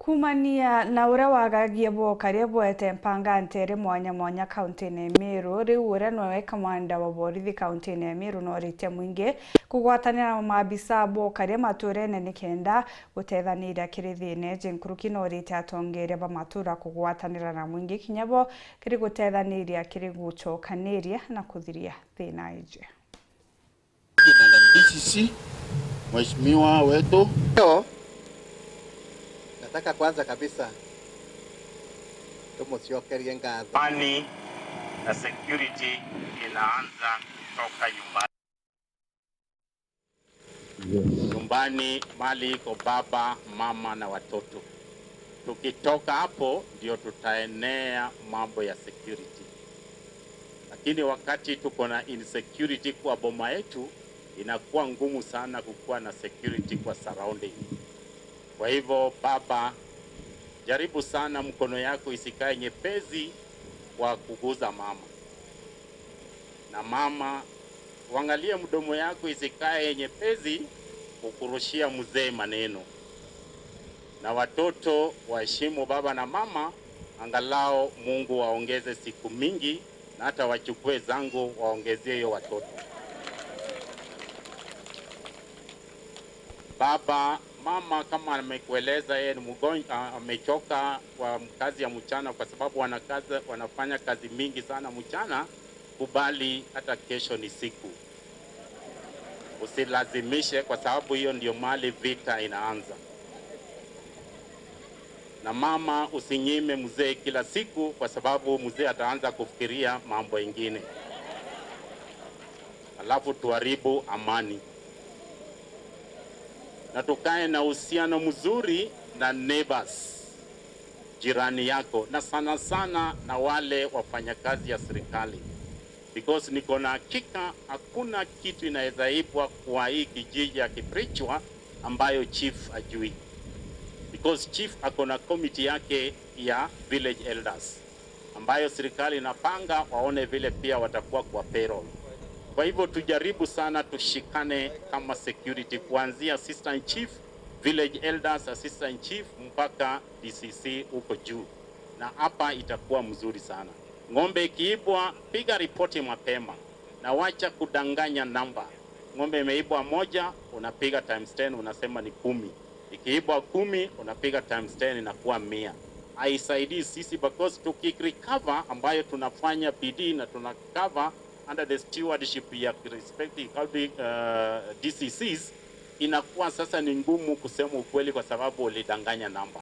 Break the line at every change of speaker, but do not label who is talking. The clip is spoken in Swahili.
Kumania na uria wagagie bokaria bwete mpanga ntere mwanya kaunti-ini Meru riu uria nowe kamanda wa borithi kaunti-ini Meru no ritia mwingi kugwatanira maabisa bokaria maturene nikenda gutethaniria kirithine jinkuruki no ritia atongeria ba matura kugwatanira na mwingi kinyabo kiri gutethaniria kiri gucokaniria na kuthiria thina ije.
DCC mheshimiwa wetu,
nataka kwanza kabisa tumuciokerie ngatho.
Amani na security inaanza kutoka nyumbani mali iko baba, mama na watoto. Tukitoka hapo ndio tutaenea mambo ya security. Lakini wakati tuko na insecurity kwa boma yetu, inakuwa ngumu sana kukuwa na security kwa surrounding. Kwa hivyo baba, jaribu sana mkono yako isikae nyepesi kwa kuguza mama. Na mama, uangalie mdomo yako isikae nyepesi kukurushia mzee maneno. Na watoto waheshimu baba na mama, angalau Mungu waongeze siku mingi na hata wachukue zangu waongezie hiyo watoto. Baba, mama kama amekueleza yeye ni mgonjwa, amechoka kwa kazi ya mchana kwa sababu wanafanya kazi mingi sana mchana, kubali hata kesho ni siku. Usilazimishe kwa sababu hiyo ndio mali vita inaanza. Na mama, usinyime mzee kila siku kwa sababu mzee ataanza kufikiria mambo mengine. Alafu tuharibu amani. Na tukae na uhusiano mzuri na neighbors, jirani yako, na sana sana na wale wafanyakazi ya serikali. Because niko na hakika hakuna kitu inaweza ibwa kwa hii kijiji ya Kiprichwa ambayo chief ajui. Because chief akona committee yake ya village elders ambayo serikali inapanga waone vile pia watakuwa kwa payroll. Kwa hivyo tujaribu sana tushikane kama security kuanzia assistant chief, village elders, assistant chief mpaka DCC huko juu. Na hapa itakuwa mzuri sana. Ng'ombe ikiibwa, piga ripoti mapema na wacha kudanganya namba. Ng'ombe imeibwa moja, unapiga times 10 unasema ni 10. Ikiibwa 10 unapiga times 10 inakuwa 100. Haisaidii sisi because tukirecover ambayo tunafanya bidii na tunacover under the stewardship ya respective DCCs, inakuwa sasa ni ngumu kusema ukweli kwa sababu ulidanganya namba.